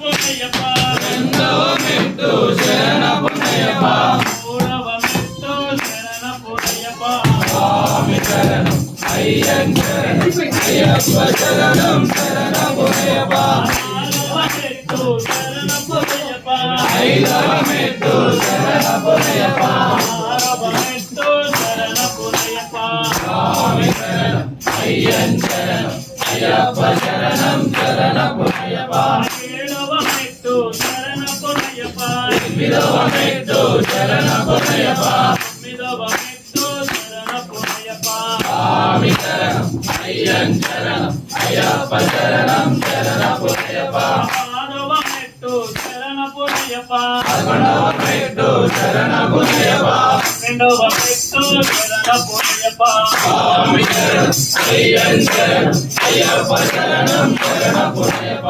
పునయ్యప్ప రెండవ మెట్టు శరణపు అయ్యప్ప మూడవ మెట్టు శరణపు అయ్యప్ప స్వామి శరణం అయ్యన్ శరణం అయ్యప్ప శరణం శరణపు అయ్యప్ప నాలుగవ మెట్టు శరణపు అయ్యప్ప ఐదవ మెట్టు శరణపు అయ్యప్ప ఆరవ మెట్టు శరణపు అయ్యప్ప స్వామి శరణం అయ్యన్ శరణం అయ్యప్ప శరణం శరణపు అయ్యప్ప ఏడవ మెట్టు శరణపు అయ్యప్ప ఎనిమిదవ మెట్టు శరణపు అయ్యప్ప తొమ్మిదవ మెట్టు శరణపు అయ్యప్ప స్వామి శరణం అయ్యన్ శరణం అయ్యప్ప శరణం శరణపు అయ్యప్ప ఆరవ మెట్టు శరణపు అయ్యప్ప 11వ మెట్టు శరణపు అయ్యప్ప 12వ మెట్టు శరణపు అయ్యప్ప స్వామి శరణం అయ్యన్ శరణం అయ్యప్ప శరణం శరణపు అయ్యప్ప